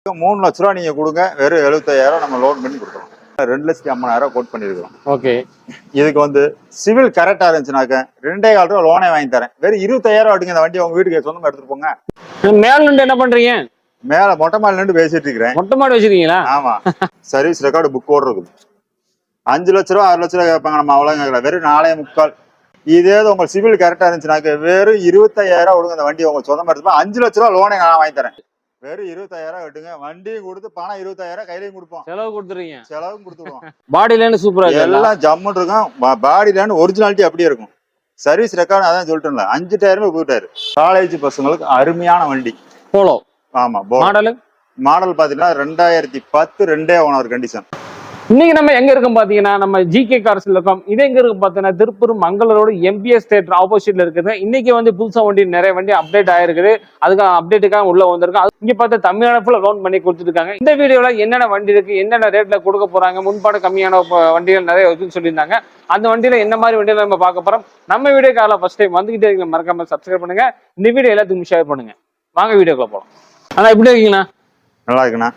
3 லட்ச ரூபா நீங்க கொடுங்க, வெறும் 75,000 நம்ம லோன் பண்ணி கொடுக்குறோம். 2,50,000 கோட் பண்ணிருக்கோம். ஓகே. இதுக்கு வந்து சிவில் கரெக்டா இருந்துச்சுனாக்க 2,4 ரூபா லோனே வாங்கி தரேன். வெறும் 20,000 எடுங்க, இந்த வண்டி உங்க வீட்டுக்கு சொந்தமா எடுத்துட்டு போங்க. மேல நின்று என்ன பண்றீங்க? மேல மொட்டை மாடி நின்று பேசிட்டு இருக்கிறேன். மொட்டை மாடி வச்சிருக்கீங்களா? ஆமா. சர்வீஸ் ரெக்கார்டு புக் ஓட இருக்குது. 5 லட்ச ரூபா 6 லட்ச ரூபா கேட்பாங்க, நம்ம அவ்வளவு கேட்கல, வெறும் 4.25. இதே உங்க சிவில் கரெக்டா இருந்துச்சுனாக்க வெறும் 25,000 கொடுங்க, இந்த வண்டி உங்க சொந்தமா எடுத்துப்போம். 5 லட்ச ரூபா லோனே நான் வாங்கி தரேன். வெறும் 25,000 கட்டுங்க, வண்டியும் கொடுத்து பணம் 25,000 கையிலையும் கொடுப்போம். செலவு கொடுத்துறீங்க? செலவும் கொடுத்துருவோம். பாடி லைன் சூப்பரா இருக்கு, எல்லாம் ஜம்முன்னு இருக்கும். பாடி லைன் ஒரிஜினாலிட்டி அப்படியே இருக்கும். சர்வீஸ் ரெக்கார்டு அதான் சொல்லிட்டேன்ல, 5 டயருமே போயிட்டாரு. காலேஜ் பசங்களுக்கு அருமையான வண்டி போலோ. ஆமா. மாடல் பாத்தீங்கன்னா 2010 2 ஓனர் கண்டிஷன். இன்னைக்கு நம்ம எங்க இருக்கோம் பாத்தீங்கன்னா, நம்ம ஜிகே கார்ஸ்ல இருக்கோம். இது எங்க இருக்கு பாத்தீங்கன்னா, திருப்பூர் மங்கள ரோடு எம்பிஎஸ் தியேட்டர் ஆப்போசிட்ல இருக்குது. இன்னைக்கு வந்து புதுசா வண்டி நிறைய வண்டி அப்டேட் ஆயிருக்குது. அதுக்காக அப்டேட்டுக்காக உள்ள வந்திருக்கோம். இங்க பார்த்தா தமிழ்நாடு ஃபுல்லா லோன் பண்ணி கொடுத்துருக்காங்க. இந்த வீடியோல என்னென்ன வண்டி இருக்கு, என்னென்ன ரேட்ல கொடுக்க போறாங்க, முன்பாடு கம்மியான வண்டிகள் நிறைய இருக்குன்னு சொல்லியிருந்தாங்க. அந்த வண்டியில என்ன மாதிரி வண்டியில நம்ம பார்க்க போறோம். நம்ம வீடியோ கால ஃபர்ஸ்ட் டைம் வந்துகிட்டே இருக்கு, மறக்காம சப்ஸ்கிரைப் பண்ணுங்க. இந்த வீடியோ எல்லாத்துக்கும் ஷேர் பண்ணுங்க. வாங்க வீடியோக்குள்ள போலாம். ஆனா எப்படி இருக்கீங்கண்ணா? நல்லா இருக்குண்ணா.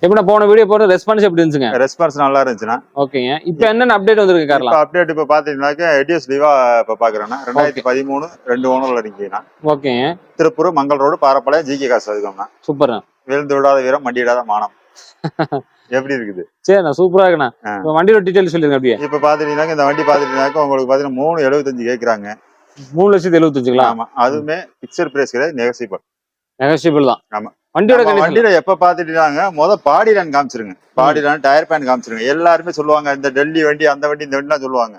எப்படி போன வீடியோ போற ரெஸ்பான்ஸ் எப்படி இருந்துச்சுங்க? ரெஸ்பான்ஸ் நல்லா இருந்துச்சுண்ணா. ஓகேங்க. இப்போ என்னென்ன அப்டேட் வந்திருக்கு கார்ல? அப்டேட் இப்போ பாத்தீங்கன்னாக்க எடிஎஸ் டிவா இப்போ பாக்குறேன்னா 2013 2 ஓனர்ல இருக்கீங்கண்ணா. ஓகேங்க. திருப்பூர் மங்கள் ரோடு பாரப்பாளையம் ஜிகே காசு அதுக்கும்ண்ணா. சூப்பர். விழுந்து விடாத வீரம் மண்டி விடாத மானம். எப்படி இருக்குது? சரி, சூப்பரா இருக்குண்ணா. வண்டியோட டீடைல் சொல்லுங்க அப்படியே. இப்போ பாத்தீங்கன்னா இந்த வண்டி பாத்தீங்கன்னாக்க உங்களுக்கு பாத்தீங்கன்னா 3,75 கேட்கறாங்க. 3,75,000. ஆமா. அதுவுமே பிக்சர் பிரைஸ் கிடையாது, நெகோசியபிள் தான். ஆமா. வண்டியில எப்ப பாத்துட்டாங்க பாடி லைன் காமிச்சிருங்க. பாடி லைன், டயர் பேன் காமிச்சிருங்க. எல்லாருமே சொல்லுவாங்க இந்த டெல்லி வண்டி அந்த வண்டி இந்த வண்டி சொல்லுவாங்க.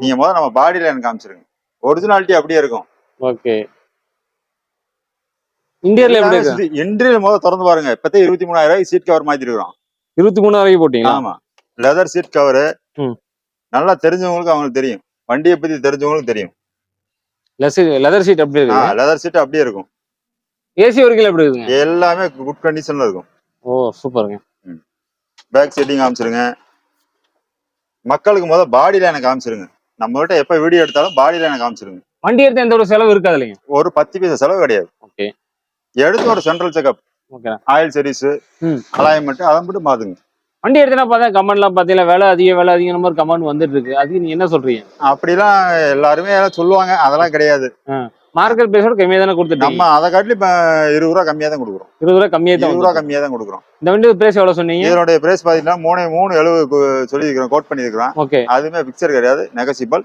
நீங்க நம்ம பாடி லைன் காமிச்சிருங்க. ஒரிஜினாலிட்டி அப்படியே இருக்கும். ஓகே. இன்டீரியர் எப்படி இருக்கு? இன்டீரியர் திறந்து பாருங்க. இப்பதே 23,000 சீட் கவர் மாத்திருக்கோம். 23,000 போட்டீங்களா? ஆமா. Leather seat cover. நல்லா தெரிஞ்சவங்களுக்கு அவங்களுக்கு தெரியும். வண்டியை பத்தி தெரிஞ்சவங்களுக்கு தெரியும். லெதர் சீட் அப்படியே இருக்கு. லெதர் சீட் அப்படியே இருக்கும். ஏசி வரைக்கும் எப்படி இருக்குங்க? எல்லாமே குட் கண்டிஷன்ல இருக்கும். ஓ சூப்பருங்க. பேக் செட்டிங் காமிச்சிருங்க. மக்களுக்கு பாடி லைனை காமிச்சிருங்க. நம்ம கிட்ட எப்ப வீடியோ எடுத்தாலும் பாடி லைனை காமிச்சிருங்க. வண்டி எடுத்த எந்த ஒரு செலவு இருக்காது இல்லைங்க? ஒரு 10 பைசா செலவு கிடையாது. ஓகே. எடுத்து ஒரு central checkup, oil service, alignment அதை மட்டும் பாத்துங்க. வண்டி எடுத்தா பார்த்தா கமெண்ட்லாம் பாத்தீங்கன்னா விலை அதிகம் மாதிரி கமெண்ட் வந்துட்டு இருக்கு. அதுக்கு நீங்க என்ன சொல்றீங்க? அப்படிலாம் எல்லாருமே சொல்லுவாங்க, அதெல்லாம் கிடையாது. மார்க்கெட் பிரைஸோட கம்மியா தானே கொடுத்துட்டு நம்ம அதை காட்டிலும் இப்ப 20 ரூபா கம்மியா தான் கொடுக்குறோம். 20 ரூபா கம்மியா தான் கொடுக்குறோம். இந்த வண்டி பிரைஸ் எவ்வளவு சொன்னீங்க? இதோட பிரைஸ் பாத்தீங்கன்னா 3,70 சொல்லியிருக்கிறோம், கோட் பண்ணிருக்கிறோம். ஓகே. அதுவுமே பிக்சர் கிடையாது, நெகோசியபிள்.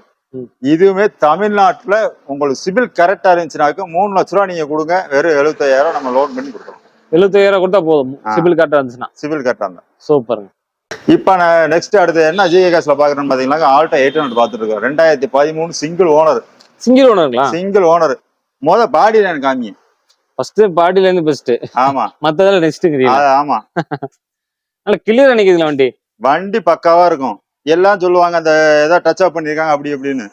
இதுவுமே தமிழ்நாட்டுல உங்களுக்கு சிவில் கரெக்டா இருந்துச்சுனாக்க 3 லட்ச ரூபா நீங்க கொடுங்க, வெறும் 75,000 நம்ம லோன் பண்ணி கொடுக்குறோம். 75,000 கொடுத்தா போதும், சிவில் கரெக்டா இருந்துச்சுன்னா. சிவில் கரெக்டா இருந்தா சூப்பருங்க. இப்ப நான் நெக்ஸ்ட் அடுத்து என்ன ஜிகே காசுல பாக்குறேன்னு பாத்தீங்கன்னா ஆல்டோ 800 பாத்துட்டு இருக்கோம். 2013 சிங்கிள் ஓனர். சிங்கிள் ஓனருங்களா? Single owner. பாடி லைன் காமிங்க. First body line best. ஆமா. மத்ததெல்லாம் நெக்ஸ்ட்ங்கறீங்க. ஆமா. நல்ல கிளியர் அன்னைக்குதுல வண்டி பக்காவா இருக்கும். எல்லாம் சொல்லுவாங்க அந்த ஏதோ டச் அப் பண்ணிருக்காங்க அப்படி இப்படின்னு.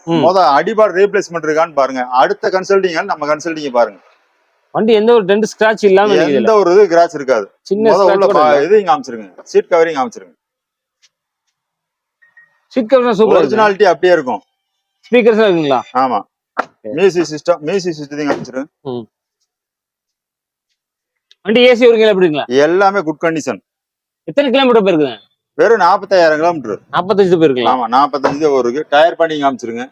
அடிபார் ரீப்ளேஸ்மெண்ட் இருக்கான்னு பாருங்க. அடுத்த கன்சல்டிங் நம்ம கன்சல்டிங் பாருங்க. வண்டி எந்த ஒரு டென்ட் ஸ்கிராட்ச் இல்லாம எந்த ஒரு இது கிராட்ச் இருக்காது. சின்ன இதையும் காமிச்சிருங்க. சீட் கவரிங் காமிச்சிருங்க. சீட் கவர் சூப்பர், ஒரிஜினாலிட்டி அப்படியே இருக்கும். ஸ்பீக்கர்ஸ் இருக்குங்களா? ஆமா. மியூசிக் சிஸ்டம் காமிச்சிருங்க. வண்டி ஏசி வரைக்கும் எப்படி இருக்குங்களா? எல்லாமே குட் கண்டிஷன். எத்தனை கிலோமீட்டர் போயிருக்குங்க? வெறும் 45,000 கிலோமீட்டர். 45 போயிருக்கலாம். ஆமா 45 இருக்கு. டயர் பண்ணி காமிச்சிருங்க.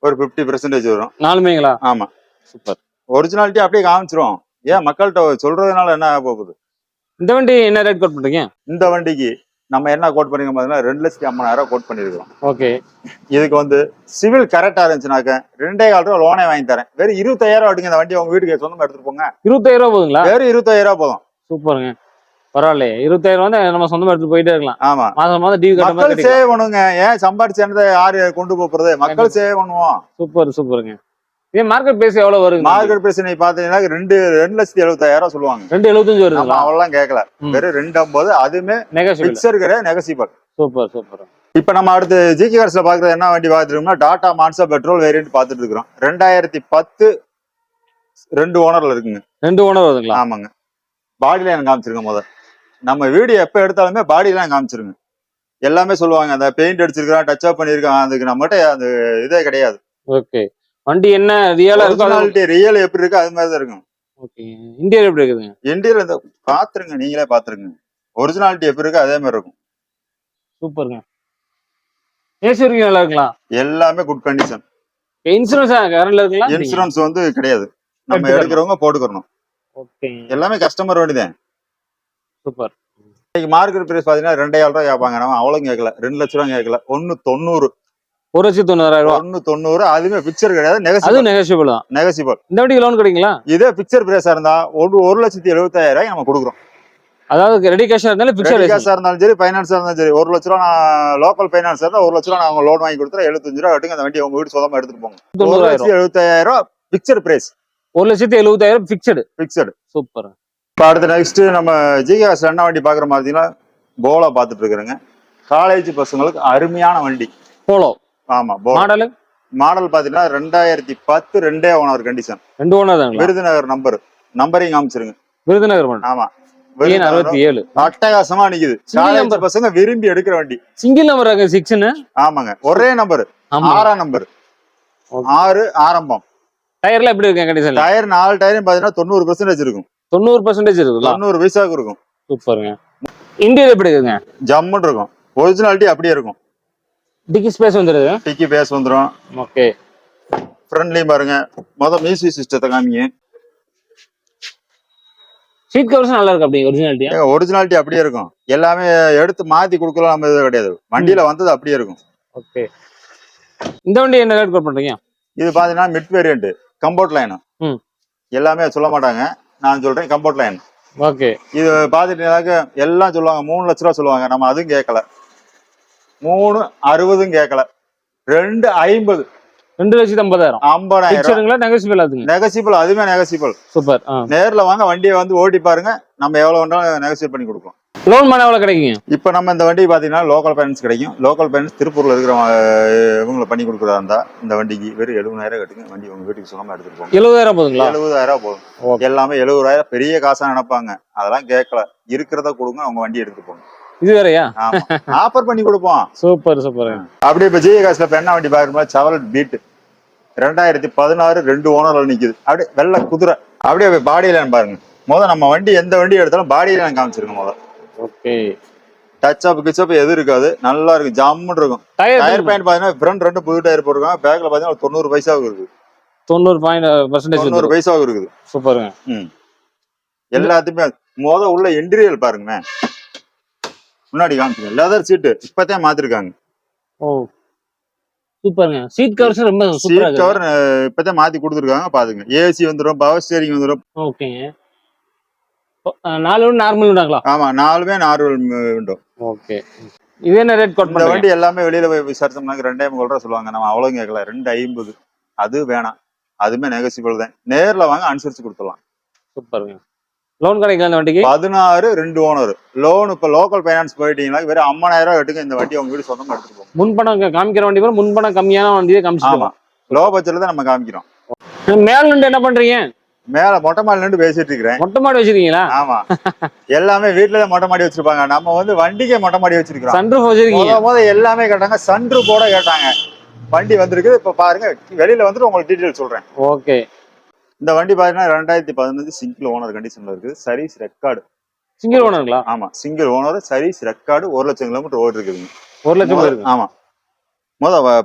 ஒரு 50% வரும். நாலுமேங்களா? ஆமா. சூப்பர். ஒரிஜினாலிட்டி அப்படியே காமிச்சிரும். ஏன் மக்கள்கிட்ட சொல்றதுனால என்ன போகுது? இந்த வண்டி என்ன ரேட் கோட் பண்றீங்க? இந்த வண்டிக்கு நம்ம என்ன கோட் பண்ணிருக்கோம் பாத்தீங்கன்னா 2,50,000 கோட் பண்ணிருக்கோம். ஓகே. இதுக்கு வந்து சிவில் கரெக்டா இருந்துச்சுனாக்க 2,4 ரூபா லோனே வாங்கி தரேன். வெறும் 25,000 எடுங்க, இந்த வண்டி உங்க வீட்டுக்கு சொந்தமா எடுத்துட்டு போங்க. 25,000 போதுங்களா? வெறும் 25,000 போதும். சூப்பருங்க. பரவாயில்லையே. 25,000 வந்து நம்ம சொந்தமா எடுத்துட்டு போயிட்டே இருக்கலாம். ஆமா. மாதம் டிவி கட்ட மாதிரி சேவ் பண்ணுங்க. ஏன் சம்பாதிச்சு யாரு கொண்டு போறது? மக்கள் சேவ் பண்ணுவோம். சூப்பருங்க. இதே மார்க்கெட் பிரைஸ் எவ்வளவு வருது? மார்க்கெட் பிரைஸ் நீ பாத்தீங்கன்னா 2,70,000 சொல்லுவாங்க. 2,75 வருது. அவ்வளவு கேட்கல. வெறும் 2,50. அதுமே பிக்சர் கிடையாது, நெகோசியபிள். சூப்பர். இப்ப நம்ம அடுத்து ஜிகே கார்ஸ்ல பாக்குறது என்ன வண்டி பாத்துருக்கோம்னா டாடா மான்சா பெட்ரோல் வேரியன்ட் பாத்துட்டு இருக்கிறோம். 2010 2 ஓனர்ல இருக்குங்க. 2 ஓனர் வருதுங்களா? ஆமாங்க. பாடி லைன் காமிச்சிருங்க. நம்ம வீடியோ எப்ப எடுத்தாலுமே பாடி லைன் காமிச்சிருங்க. எல்லாமே சொல்லுவாங்க அந்த பெயிண்ட் அடிச்சிருக்கான், டச் அப் பண்ணிருக்கான், அதுக்கு நம்மகிட்ட அந்த இதே கிடையாது. ஓகே. வண்டி என்ன ரியலா இருக்கும்? ரியல் எப்படி இருக்கு அது மாதிரி தான் இருக்கும். ஓகே. இன்டீரியர் எப்படி இருக்குதுங்க? இன்டீரியர் இந்த பாத்துருங்க, நீங்களே பாத்துருங்க. ஒரிஜினாலிட்டி எப்படி இருக்கு அதே மாதிரி இருக்கும். சூப்பருங்க. ஏசி வரைக்கும் நல்லா இருக்கலாம். எல்லாமே குட் கண்டிஷன். இன்சூரன்ஸ் கரண்ட்ல இருக்குங்களா? இன்சூரன்ஸ் வந்து கிடையாது. நம்ம எடுக்கிறவங்க போட்டுக்கறணும். ஓகே. எல்லாமே கஸ்டமர் வண்டிதான். சூப்பர். இன்னைக்கு மார்க்கெட் பிரைஸ் பாத்தீங்கன்னா 2000 ரூபாய் கேட்பாங்க. நம்ம அவ்வளவு கேட்கல, 2 லட்சம் ரூபாய் கேட்கல. 1.90. 1,90,000. 1.90. அதுவுமே பிக்சர் கிடையாது, நெகசிபிள் தான். நெகசிபிள். இந்த வண்டிக்கு லோன் கிடைக்குங்களா? இதே பிக்சர் பிரைஸா இருந்தா 1,75,000 ரூபாய் நம்ம கொடுக்குறோம். அதாவது ரெடி கேஷா இருந்தாலும் பிக்சர் கேஷா இருந்தாலும் சரி, பைனான்ஸா இருந்தாலும் சரி, 1 லட்ச ரூபா நான் லோக்கல் பைனான்ஸ் இருந்தா 1 லட்ச ரூபா நான் லோன் வாங்கி கொடுத்துறேன். 75 ரூபா கட்டுங்க, அந்த வண்டி உங்க வீடு சொந்தமா எடுத்துட்டு போங்க. 1,75,000 ரூபாய் பிக்சர் பிரைஸ். 1,70,000 பிக்சடு. சூப்பர். இப்ப அடுத்த நெக்ஸ்ட் நம்ம ஜிகாஸ் என்ன வண்டி பாக்குற மாதிரினா போலோ பாத்துட்டு இருக்கிறேங்க. காலேஜ் பசங்களுக்கு அருமையான வண்டி போலோ. ஆமா, மாடல் பாத்தீங்கன்னா 2010 2 ஓனர் கண்டிஷன். 2 ஓனர் தான். விருதுநகர் நம்பரிங் காமிச்சிருங்க. விருதுநகர். ஆமா, 67. அட்டகாசமா நிக்குது. காலேஜ் பசங்க விரும்பி எடுக்கிற வண்டி. Single number 6. ஆமாங்க, ஒரே நம்பர், 6ஆம் நம்பர். 6 ஆரம்பம். டயர்ல எப்படி இருக்கு கண்டிஷன்? டயர் 4 டயரும் பாத்தீங்கன்னா 90% இருக்கும். 90% இருக்குங்களா? 90 பைசாக்கு இருக்கும். சூப்பருங்க. இன்டீரியர் எப்படி இருக்குங்க? ஜம்முன்னு இருக்கும். ஒரிஜினாலிட்டி அப்படியே இருக்கும். டிக்கி ஸ்பேஸ் வந்துருது. டிக்கி பேஸ் வந்துரும். ஓகே. ஃப்ரண்ட்லயும் பாருங்க. மியூசிக் சிஸ்டத்தை காமிங்க. சீட் கவர்ஸ் நல்லா இருக்கு. அப்படியே ஒரிஜினாலிட்டி அப்படியே இருக்கும். எல்லாமே எடுத்து மாத்தி கொடுக்கலாம் நம்ம இது கிடையாது. வண்டியில வந்தது அப்படியே இருக்கும். ஓகே. இந்த வண்டி என்ன ரேட் கோட் பண்றீங்க? இது பாத்தீங்கன்னா மிட் வேரியன்ட், கம்போர்ட் லைன். எல்லாமே சொல்ல மாட்டாங்க, நான் சொல்றேன் கம்போர்ட் லைன். ஓகே. இது பாத்துட்டீங்கன்னாக்க எல்லாம் சொல்லுவாங்க 3 லட்ச ரூபா சொல்லுவாங்க. நம்ம அதுவும் கேட்கல, 3.60 கேட்கல, 2.50. 2,50,000. 50,000 நெகசிபிள். அதுவுமே நெகசிபிள். சூப்பர். நேர்ல வாங்க, வண்டியை வந்து ஓட்டி பாருங்க, நம்ம எவ்வளவு வேணாலும் நெகசிபிள் பண்ணி கொடுப்போம். லோன் பண்ண எவ்வளவு கிடைக்குங்க? இப்ப நம்ம இந்த வண்டி பாத்தீங்கன்னா லோக்கல் பைனான்ஸ் கிடைக்கும். லோக்கல் பைனான்ஸ் திருப்பூர்ல இருக்கிற இவங்களை பண்ணி கொடுக்குறதா இருந்தா இந்த வண்டிக்கு வெறும் 70,000 கட்டுங்க, வண்டி உங்க வீட்டுக்கு சுகமா எடுத்துட்டு போங்க. 70,000 போதுங்களா? 70,000 போதும். எல்லாமே 70,000 பெரிய காசா நினைப்பாங்க, அதெல்லாம் கேட்கல. இருக்கிறத கொடுங்க, அவங்க வண்டி எடுத்துட்டு போங்க. இது வேறையா? ஆஃபர் பண்ணி கொடுப்போம். Super super. அப்படியே இப்ப ஜிகாஸ்ல இப்ப என்ன வண்டி பாக்குறோம்? செவலட் பீட் 2016 2 ஓனர்ல நிக்குது. அப்படியே வெள்ளை குதிரை. அப்படியே பாடி லைன் பாருங்க. நம்ம வண்டி எந்த வண்டி எடுத்தாலும் பாடி லைன் காமிச்சிருங்க. ஓகே. டச் அப் கிச் அப் எது இருக்காது, நல்லா இருக்கு, ஜம்முன்னு இருக்கும். டயர் பாயிண்ட் பாத்தீங்கன்னா ஃப்ரண்ட் 2 புது டயர் போட்டுருக்காங்க. பேக்ல பாத்தீங்கன்னா 90 பைசாவுக்கு இருக்கு. 90 பைசாவுக்கு இருக்குது. சூப்பருங்க. எல்லாத்துமே உள்ள இன்டீரியர் பாருங்க. முன்னாடி காமிச்சுங்க, லெதர் சீட் இப்பதான் மாத்திருக்காங்க. ஓ சூப்பருங்க. சீட் கவர்ஸ் ரொம்ப சூப்பரா இருக்கு. சீட் கவர் இப்பதான் மாத்தி கொடுத்துருக்காங்க, பாருங்க. ஏசி வந்துரும், பவர் ஸ்டீரிங் வந்துரும். ஓகேங்க. 4 நார்மல் விண்டாங்களா? ஆமா, 4மே நார்மல் விண்டோ. ஓகே. இது என்ன ரேட் கோட் பண்றீங்க? இந்த வண்டி எல்லாமே வெளியில போய் விசாரிச்சோம்னா 2,50,000 ரூபா சொல்லுவாங்க. நம்ம அவ்வளவு கேட்கல, 2,50. அது வேணாம், அதுமே நெகசிபிள் தான். நேர்ல வாங்க, அனுசரிச்சு கொடுத்துடலாம். சூப்பருங்க. லோன் கிடைக்கும் அந்த வண்டிக்கு? 16 2 ஓனர் லோன். இப்ப லோக்கல் பைனான்ஸ் போயிட்டீங்கன்னா வெறும் 50,000 ரூபாய் கட்டுங்க, இந்த வண்டி உங்க வீடு சொந்தமா எடுத்துட்டு போங்க. முன்பணம் காமிக்கிற வண்டி கூட முன்பணம் கம்மியான வண்டியே காமிச்சிடலாம். லோ பட்ஜெட்ல தான் நம்ம காமிக்கிறோம். மேல நின்று என்ன பண்றீங்க? மேல மொட்டை மாடி நின்று பேசிட்டு இருக்கிறேன். மொட்டை மாடி வச்சிருக்கீங்களா? ஆமா, எல்லாமே வீட்டுலதான் மொட்டை மாடி வச்சிருப்பாங்க. நம்ம வந்து வண்டிக்கே மொட்டை மாடி வச்சிருக்கோம். சன்ரூஃப் வச்சிருக்கீங்க? எல்லாமே கேட்டாங்க, சன்ரூஃபோட கேட்டாங்க. வண்டி வந்திருக்கு, இப்ப பாருங்க. வெளியில வந்துட்டு உங்களுக்கு டீடைல் சொல்றேன். ஓகே. இந்த வண்டி பாத்தீங்கன்னா 2015 சிங்கிள் ஓனர் கண்டிஷன்ல இருக்கு. Service record. சிங்கிள் ஓனருங்களா? ஆமா, சிங்கிள் ஓனர், சர்வீஸ் ரெக்கார்டு. 1 லட்சம் கிலோமீட்டர் ஓடி இருக்குதுங்க. 1 லட்சம்? ஆமா.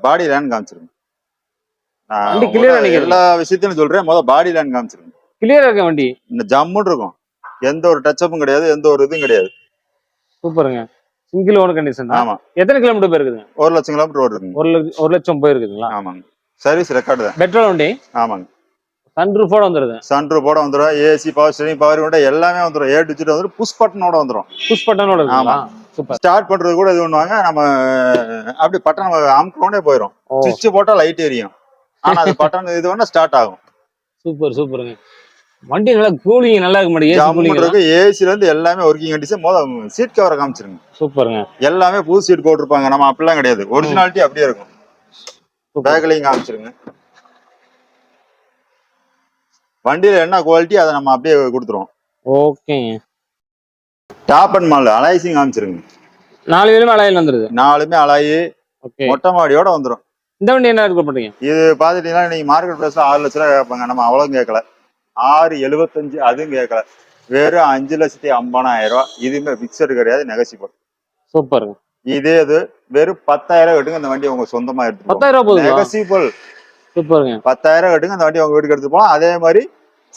பாடி லைன் காமிச்சிருங்க. எல்லா விஷயத்தையும் சொல்றேன். பாடி லைன் காமிச்சிருங்க. கிளியரா இருக்க வண்டி. இந்த ஜம்முன்னு இருக்கும், எந்த ஒரு டச் அப்பும் கிடையாது, எந்த ஒரு இதுவும் கிடையாது. சூப்பருங்க. Single owner condition. ஆமா. எத்தனை கிலோமீட்டர் போயிருக்குங்க? 1 லட்சம் கிலோமீட்டர் ஓடி இருக்குங்க. 1 லட்சம் போயிருக்குங்களா? ஆமாங்க. சர்வீஸ் ரெக்கார்டு தான். பெட்ரோல் வண்டி? ஆமாங்க. சன்ரூஃபோட வந்துருது. சன்ரூஃபோட வந்துரும். AC, power steering, power window எல்லாமே வந்துரும். ஏ டு ஜெட் வந்துரும். புஷ் பட்டனோட வந்துரும். புஷ் பட்டனோட. ஆமா. சூப்பர். ஸ்டார்ட் பண்றது கூட இது பண்ணுவாங்க. நம்ம அப்படி பட்டன் அமுக்கோண்டே போயிடும். சுவிட்ச் போட்டா லைட் எரியும், ஆனா அது பட்டன் இது வேணா ஸ்டார்ட் ஆகும். சூப்பர் சூப்பருங்க. வண்டி நல்லா கூலிங் நல்லா இருக்க மாட்டேங்குது. ஏசில இருந்து எல்லாமே ஒர்க்கிங் கண்டிஷன். சீட் கவரை காமிச்சிருங்க. சூப்பருங்க. எல்லாமே புது சீட் போட்டிருப்பாங்க. நம்ம அப்படிலாம் கிடையாது, ஒரிஜினாலிட்டி அப்படியே இருக்கும். பேக்லையும் காமிச்சிருங்க. வண்டியில என்ன குவாலிட்டி அதை நம்ம அப்படியே கொடுத்துருவோம். ஓகேங்க. டாப் அண்ட் மால் அலாய்ஸிங் காமிச்சிருங்க. 4 வீலுமே அலாயில் வந்துருது. 4மே அலாயி. மொட்டை மாடியோட வந்துடும். இந்த வண்டி என்ன பண்றீங்க? இது பாத்துட்டீங்கன்னா நீங்க மார்க்கெட் பிரைஸ்ல 6 லட்ச ரூபாய் கேட்பாங்க. நம்ம அவ்வளவு கேட்கல, 6,75 அதுவும் கேட்கல. வெறும் 5,50,000. இதுவுமே பிக்சர் கிடையாது, நெகசிபிள். சூப்பருங்க. இதே இது வெறும் 10,000 கட்டுங்க, அந்த வண்டி உங்க சொந்தமா எடுத்து 10,000 போதும். நெகசிபிள். சூப்பருங்க. 10,000 கட்டுங்க, அந்த வண்டி உங்க வீட்டுக்கு எடுத்து போகலாம். அதே மாதிரி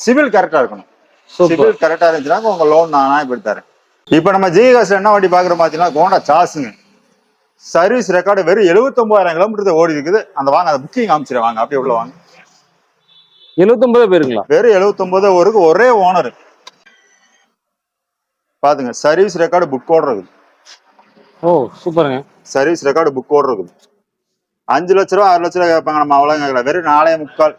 சிவில் கரெக்டா இருக்கணும். சிவில் கரெக்டா இருந்துச்சுன்னா உங்க லோன் நானா இப்படி தரேன். இப்ப நம்ம ஜிஎஸ் என்ன வண்டி பாக்குறோம் பாத்தீங்கன்னா கோண்டா சாஸுங்க. சர்வீஸ் ரெக்கார்டு வெறும் 79,000 கிலோமீட்டர் ஓடி இருக்குது. அந்த வாங்க, அந்த புக்கிங் காமிச்சிரு வாங்க, அப்படியே உள்ள வாங்க. 79 பேருங்களா? வெறும் 79 ஊருக்கு ஒரே ஓனர். பாத்துங்க, சர்வீஸ் ரெக்கார்டு புக்கோட இருக்குது. ஓ சூப்பருங்க. சர்வீஸ் ரெக்கார்டு புக்கோட இருக்குது. 5 லட்ச ரூபா 6 லட்ச ரூபா கேட்பாங்க, நம்ம அவ்வளவு கேட்கல. வெறும் 4,3.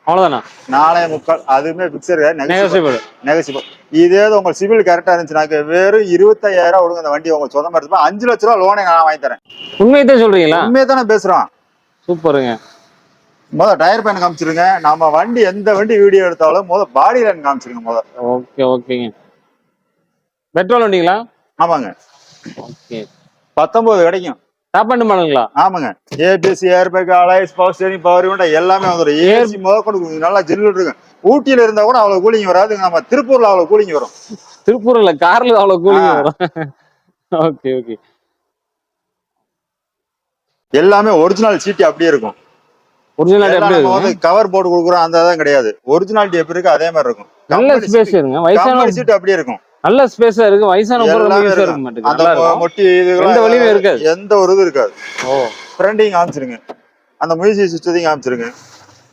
அவ்வளவுதானா? 4,3. அதுவுமே பிக்சர் நெகசிபிள். நெகசிபிள். இதே உங்க சிவில் கரெக்டா இருந்துச்சுனாக்க வெறும் 25,000 கொடுங்க, அந்த வண்டி உங்க சொந்தமா எடுத்து 5 லட்ச ரூபா லோனை நான் வாங்கி தரேன். உண்மையதான் சொல்றீங்களா? உண்மையை தானே பேசுறோம். சூப்பருங்க. டயர் பேன் காமிச்சிருங்க. நம்ம வண்டி எந்த வண்டி வீடியோ எடுத்தாலும் பாடி லைன் காமிச்சிருங்க. ஓகே ஓகேங்க. பெட்ரோல் வண்டிங்களா? ஆமாங்க. ஓகே. 19 கிடைக்கும். டாப் அண்ட் மாடலுங்களா? ஆமாங்க. ABS, air bag, alloys, power steering, power window எல்லாமே வந்துடும். ஏசி முதற்கொண்டு நல்லா ஜில்லு இருக்கு. ஊட்டியில இருந்தா கூட அவ்வளவு கூலிங் வராது. நம்ம திருப்பூர்ல அவ்வளவு கூலிங் வரும். திருப்பூர்ல கார்ல அவ்வளவு கூலிங் வரும். Okay okay. எல்லாமே ஒரிஜினல் சீட் அப்படியே இருக்கும். ஒரிஜினல் கவர் போட்டு கொடுக்குறோம் அந்த தான் கிடையாது. ஒரிஜினாலிட்டி எப்படி இருக்கு அதே மாதிரி இருக்கும். நல்ல ஸ்பேஸ் இருங்க. வயசான சீட் அப்படியே இருக்கும். நல்ல ஸ்பேஸா இருக்கு. வயசான இருக்க மாட்டேங்குது. அந்த மொட்டி இதுல எந்த வலியும் இருக்காது. எந்த ஒரு இது இருக்காது. ஓ ஃப்ரண்டிங் காமிச்சிருங்க. அந்த மியூசிக் சிஸ்டத்தையும் காமிச்சிருங்க.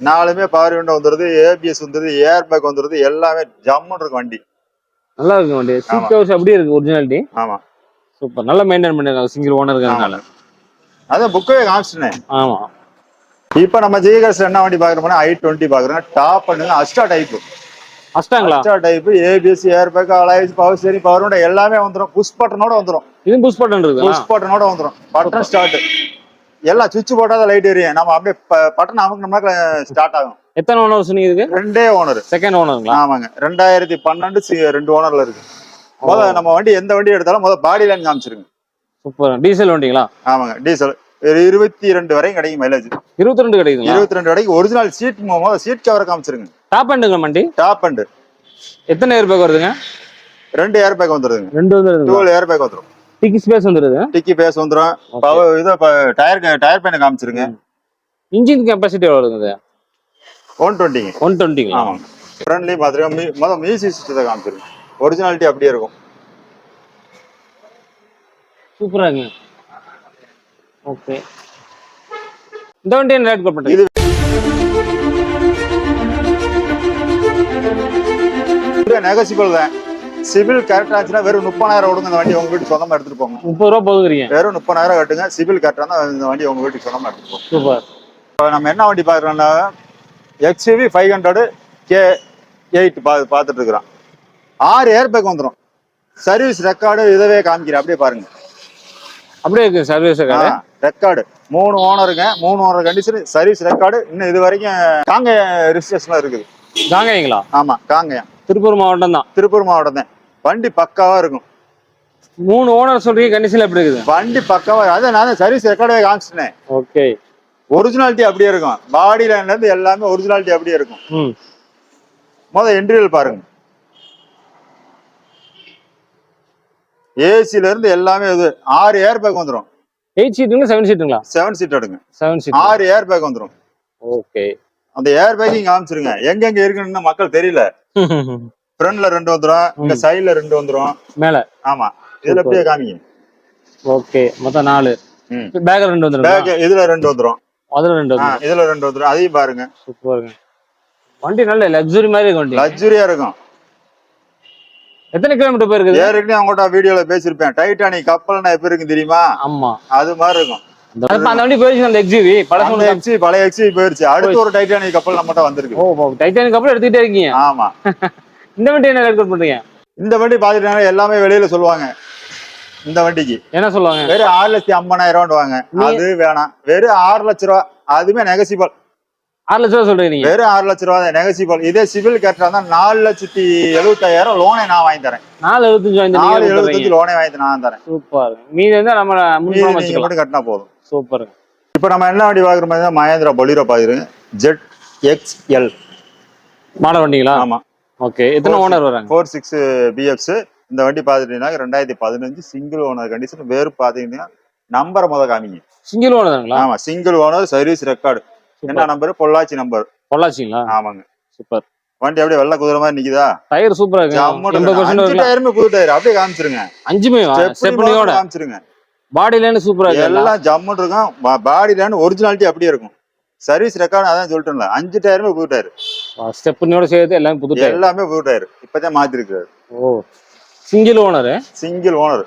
நாலுமே பவர் விண்டோ வந்துருது, ஏபிஎஸ் வந்துருது, ஏர் பேக் வந்துருது. எல்லாமே ஜம்முன்னு இருக்கும் வண்டி. நல்லா இருக்கு வண்டி. சீட் கவர்ஸ் அப்படியே இருக்கு ஒரிஜினாலிட்டி. ஆமா சூப்பர். நல்லா மெயின்டைன் பண்ணிருக்காங்க சிங்கிள் ஓனர் இருக்கறனால. அதான் புக்கவே காமிச்சிட்டேன். ஆமா. இப்போ நம்ம ஜிஎஸ் என்ன வண்டி பாக்குறோம்னா i20 பாக்குறோம். டாப் பண்ணுங்க அஸ்டா டைப். அஸ்டாங்களா? Asta type, ABS, air bag, alloys, power steering, power window எல்லாமே வந்துரும். புஷ் பட்டனோட வந்துரும். இது புஷ் பட்டன் இருக்கு. புஷ் பட்டனோட வந்துரும். Button start. எல்லாம் சுவிட்ச் போட்டாதான் லைட் எரியும். நம்ம அப்படியே பட்டன் அமுக்குனோம்னா ஸ்டார்ட் ஆகும். எத்தனை ஓனர் சொன்னீங்க இதுக்கு? ரெண்டே ஓனர். செகண்ட் ஓனருங்களா? ஆமாங்க. 2012 ரெண்டு ஓனர்ல இருக்கு. நம்ம வண்டி எந்த வண்டி எடுத்தாலும் பாடி லைன் காமிச்சிருங்க. சூப்பர். டீசல் வண்டிங்களா? ஆமாங்க. டீசல் 22 வரையும் கிடைக்கும் மைலேஜ். 22 கிடைக்குங்களா? 22 வரைக்கும். ஒரிஜினல் சீட் சீட் கவர் காமிச்சிருங்க. டாப் அண்டுங்க வண்டி? Top end. எத்தனை ஏர் பேக் வருதுங்க? 2 ஏர் பேக் வந்துருதுங்க. 2 வந்துருது. 2 ஏர் பேக் வந்துரும். டிக்கி ஸ்பேஸ் வந்துருது. டிக்கி பேஸ் வந்துரும். பவர் இது டயர் பேன் காமிச்சிருங்க. இன்ஜின் கெபாசிட்டி எவ்வளவு இருக்குது? 120. 120. ஆமாங்க. ஃப்ரண்ட்லி பாத்துருங்க. மியூசிக் சிஸ்டத்தை காமிச்சிருங்க. ஒரிஜினாலிட்டி அப்படியே இருக்கும். சூப்பராங்க. ஓகே. இந்த வண்டி என்ன ரேட் போட்டு? இது நெகசிபிள் தான். சிவில் கரெக்டா இருந்துச்சுன்னா வெறும் 30,000 கொடுங்க, அந்த வண்டி உங்க வீட்டுக்கு சொந்தமா எடுத்துட்டு போங்க. 30 ரூபா போகுதுறீங்க. வெறும் 30,000 கட்டுங்க. சிவில் கரெக்டா இருந்தா இந்த வண்டி உங்க வீட்டுக்கு சொந்தமா எடுத்துட்டு போங்க. சூப்பர். நம்ம என்ன வண்டி பாக்குறோம்னா XUV 500 K8 பாத்துட்டு இருக்கிறோம். 6 ஏர் பேக் வந்துடும். சர்வீஸ் ரெக்கார்டு இதவே காமிக்கிறேன், அப்படியே பாருங்க. அப்படியே இருக்கு service record. 3 ஓனருங்க. 3 owner condition. Service record இன்னும் இது வரைக்கும் காங்க ரிஜிஸ்ட்ரேஷன்ல இருக்குது. காங்கயங்களா? ஆமா காங்கயம். திருப்பூர் மாவட்டம் தான். திருப்பூர் மாவட்டம் தான். வண்டி பக்காவா இருக்கும். 3 ஓனர் சொல்றீங்க, கண்டிஷன்ல எப்படி இருக்குது? வண்டி பக்காவா. அதான் நான் சர்வீஸ் ரெக்கார்டே காமிச்சிட்டேன். ஓகே. ஒரிஜினாலிட்டி அப்படியே இருக்கும். பாடி லைன்ல இருந்து எல்லாமே ஒரிஜினாலிட்டி அப்படியே இருக்கும். இன்டீரியல் பாருங்க. ஏசில இருந்து எல்லாமே இது. 6 ஏர் பேக் வந்துரும். 8 சீட்டுங்களா 7 சீட்டுங்களா? 7 சீட் எடுங்க. 7 சீட். 6 ஏர் பேக் வந்துரும். ஓகே. அந்த ஏர் பேக்கிங் காமிச்சிருங்க. எங்க இருக்குன்னு மக்கள் தெரியல. ஃப்ரண்ட்ல 2 வந்துரும். இந்த சைடுல 2 வந்துரும். மேல. ஆமா. இதுல அப்படியே காமிங்க. ஓகே. மொத்தம் 4. பேக்ல 2 வந்துரும். பேக் இதுல 2 வந்துரும். அதுல 2 வந்துரும். இதுல 2 வந்துரும். அதையும் பாருங்க. சூப்பர்ங்க. வண்டி நல்ல லக்ஸரி மாதிரி இருக்கு. வண்டி லக்ஸரியா இருக்கும். எத்தனை கிலோமீட்டர் போயிருக்குது? ஏற்கனவே அவங்ககிட்ட வீடியோல பேசிருப்பேன். டைட்டானிக் கப்பல்னா எப்படி இருக்கு தெரியுமா? ஆமா. அது மாதிரி இருக்கும். அந்த வண்டி போயிருச்சு. அந்த XUV பழைய XUV போயிருச்சு. அடுத்து ஒரு டைட்டானிக் கப்பல் நம்மகிட்ட வந்திருக்கு. ஓ டைட்டானிக் கப்பல் எடுத்துக்கிட்டே இருக்கீங்க? ஆமா. இந்த வண்டி என்ன ரேட் பண்றீங்க? இந்த வண்டி பாத்துட்டாங்க எல்லாமே வெளியில சொல்லுவாங்க. இந்த வண்டிக்கு என்ன சொல்லுவாங்க? வெறும் 6,50,000 வாங்க. அது வேணாம். வெறும் 6 லட்ச ரூபா. அதுமே நெகசிபிள். 6 லட்ச ரூபா சொல்றீங்க? வெறும் 6 லட்ச ரூபா தான் நெகசிபிள். இதே சிவில் கரெக்டா தான் 4,75,000 லோனே நான் வாங்கி தரேன். 4,75 லோனே வாங்கி நான் தரேன். சூப்பர். மீதி வந்து நம்ம நீங்க மட்டும் கட்டினா போதும். சூப்பர். இப்போ நம்ம என்ன வண்டி பாக்குற மாதிரி மஹேந்திரா பொலிரோ பாக்குறோங்க. ZXL. மாடல் வண்டிங்களா? ஆமா. ஓகே. எத்தனை ஓனர் வராங்க? 46 பிஎஃப்ஸ். இந்த வண்டி பாத்துட்டீங்கன்னா 2015 சிங்கிள் ஓனர் கண்டிஷன். வேறு பாத்தீங்கன்னா நம்பரை காமிங்க. சிங்கிள் ஓனர் தானுங்களா? ஆமா, சிங்கிள் ஓனர், சர்வீஸ் ரெக்கார்டு. என்ன நம்பர்? பொள்ளாச்சி நம்பர். பொள்ளாச்சிங்களா? ஆமாங்க. சூப்பர். வண்டி அப்படியே வெள்ளை குதிரை மாதிரி நிக்குதா? டயர் சூப்பரா இருக்கு. 80% டயருமே புது டயர். அப்படியே காமிச்சிருங்க. 5மே ஸ்டெப்னியோட காமிச்சிருங்க. பாடி லைன் சூப்பரா இருக்கு. எல்லாம் ஜம்முன்னு இருக்கும். பாடி லைன் ஒரிஜினாலிட்டி அப்படியே இருக்கும். சர்வீஸ் ரெக்கார்டு அதான் சொல்லிட்டேன்ல, 5 டயருமே புது டயர். ஸ்டெப்னியோட சேர்த்து எல்லாமே புது டயர். எல்லாமே புது டயர். இப்பதான் மாத்திருக்காரு. ஓ, சிங்கிள் ஓனர். Single owner.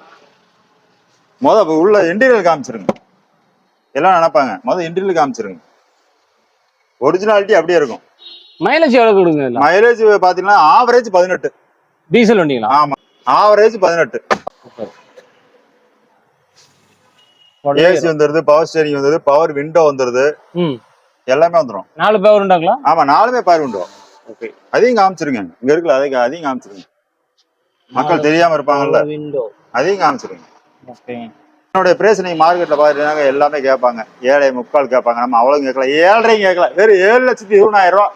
உள்ள இன்டீரியல் காமிச்சிருங்க. எல்லாம் நினைப்பாங்க இன்டீரியல் காமிச்சிருங்க. ஒரிஜினாலிட்டி அப்படியே இருக்கும். மைலேஜ் எவ்வளவு கொடுங்க? மைலேஜ் பாத்தீங்கன்னா ஆவரேஜ் 18. டீசல் வண்டிங்களா? ஆமா, ஆவரேஜ் 18. ஏசி வந்துருது, பவர் ஸ்டேரிங் வந்துருது, பவர் விண்டோ வந்துருது, எல்லாமே வந்துரும். 4 பவர் உண்டாங்களா? ஆமா, 4மே பவர் விண்டோ. ஓகே. அதையும் காமிச்சிருங்க. இங்க இருக்குல்ல, அதையும் காமிச்சிருங்க. மக்கள் தெரியாம இருப்பாங்கல்ல, அதையும் காமிச்சிருங்க. ஓகே. என்னுடைய பிரைஸ் நீங்க மார்க்கெட்ல பாத்தீங்கன்னா எல்லாமே கேட்பாங்க. 7.25 கேட்பாங்க. நம்ம அவ்வளவு கேட்கல, 7.5 கேட்கல, வெறும் 7,20,000 ரூபாய்.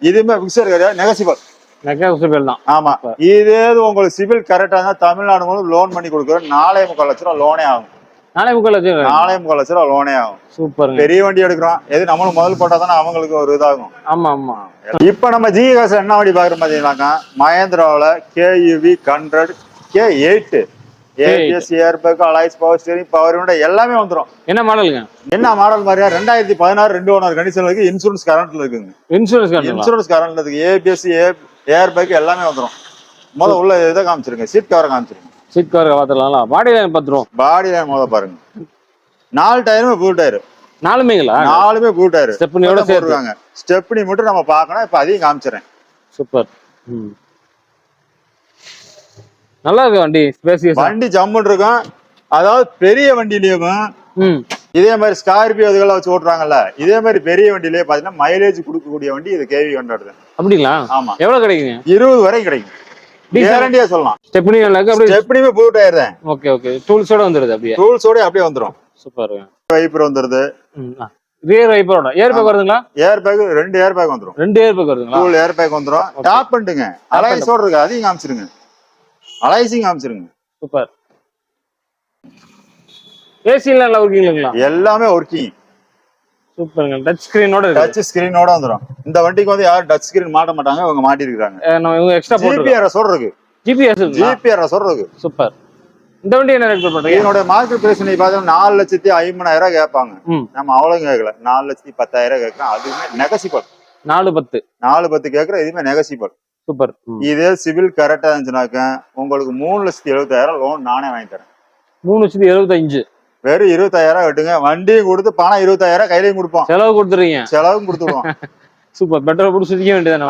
இதுமே பிக்சர் கிடையாது, நெகசிபிள் தான். ஆமா, இதே உங்களுக்கு சிவில் கரெக்டா இருந்தா தமிழ்நாடு மூலம் லோன் பண்ணி கொடுக்குறோம். 4.25 லட்சம் ரூபாய் லோனே ஆகும். 4.25 லட்சம்? 4.25 லட்சம் ரூபாய் லோனே ஆகும். சூப்பர். பெரிய வண்டி எடுக்கிறோம், எது நம்மளும் முதல் போட்டா தானே அவங்களுக்கு ஒரு இதாகும். ஆமா ஆமா. இப்ப நம்ம ஜிகாஸ் என்ன வண்டி பாக்குறோம் பாத்தீங்கன்னாக்கா, மஹேந்திராவில KUV 100 K8 ABS, airbag, alloys, power steering, power window எல்லாமே வந்துரும். என்ன மாடலுங்க? என்ன மாடல் மாதிரியா? 2016 2 ஓனர் கண்டிஷன் இருக்கு. இன்சூரன்ஸ் கரண்ட்ல இருக்குங்க. இன்சூரன்ஸ் கரண்ட்ல இருக்கு. ஏபிஎஸ், ஏர்பேக் எல்லாமே வந்துரும். உள்ள இதை காமிச்சிருங்க. சீட் கவரை காமிச்சிருங்க. சீட் கவர் பாத்துறலாம். பாடி லைன் பாத்துறோம். பாடி லைன் பாருங்க. 4 டயருமே புது டயர். 4மேங்களா? 4மே புது டயர். ஸ்டெப்னியோட சேர்த்துருக்காங்க. ஸ்டெப்னி மட்டும் நம்ம பார்க்கணும். இப்ப அதையும் காமிச்சிடுறேன். சூப்பர். நல்லா இருக்கு வண்டி. ஸ்பேசியஸ் வண்டி ஜம்முன்னு இருக்கும். அதாவது பெரிய வண்டியிலயும் இதே மாதிரி ஸ்கார்பியோ இதெல்லாம் வச்சு ஓட்டுறாங்கல்ல, இதே மாதிரி பெரிய வண்டியிலேயே பாத்தீங்கன்னா மைலேஜ் கொடுக்கக்கூடிய வண்டி இது KV 100. அப்படிங்களா? ஆமா. எவ்வளவு கிடைக்குங்க? 20 வரை கிடைக்கும். கேரண்டியா சொல்லலாம். ஸ்டெப்னி அப்படியே ஸ்டெப்னிமே புது டயர் தான். Okay okay. டூல்ஸோட வந்துருது. அப்படியே டூல்ஸோட அப்படியே வந்துரும். சூப்பர். வைப்பர் வந்துருது. ரியர் வைப்பரோட ஏர் பேக் வருதுங்களா? ஏர் பேக் 2 ஏர் பேக் வந்துரும். 2 ஏர் பேக் வருதுங்களா? டூல் ஏர் பேக் வந்துரும். டாப் பண்ணுங்க. அலைஸோட இருக்கு, அதையும் காமிச்சிருங்க. அலைசிங் காமிச்சிருங்க. சூப்பர். ஏசி எல்லாம் நல்லா ஒர்க்கிங்ங்களா? எல்லாமே ஒர்க்கிங். சூப்பர்ங்க. டச் ஸ்கிரீனோட இருக்கு. டச் ஸ்கிரீனோட வந்துரும். இந்த வண்டிக்கு யாரும் டச் ஸ்கிரீன் மாட்ட மாட்டாங்க, அவங்க மாட்டி இருக்காங்க. இவங்க எக்ஸ்ட்ரா போட்டு GPRS இருக்கு. GPRS இருக்கு. சூப்பர். இந்த வண்டி என்ன ரேட் பண்றீங்க? என்னோட மார்க்கெட் பிரைஸ் நீ பார்த்தா 4,50,000 கேட்பாங்க. நம்ம அவ்வளவு கேட்கல, 4,10,000 கேட்கறோம். அதுவுமே நெகசிபிள். 4,10 கேட்கற, இதுவுமே நெகசிபிள். சூப்பர். இதே சிவில் கரெக்டா இருந்துச்சுனாக்க உங்களுக்கு 3,70,000 லோன் நானே வாங்கி தரேன். 3,75,000. வெறும் 25,000 கட்டுங்க. வண்டியும் கொடுத்து பணம் 25,000 கையிலையும் கொடுப்போம். செலவு கொடுத்துருவீங்க? செலவும் கொடுத்துருவோம். சூப்பர். பெட்ரோல் போட்டு சுத்திக்க வேண்டியதானே.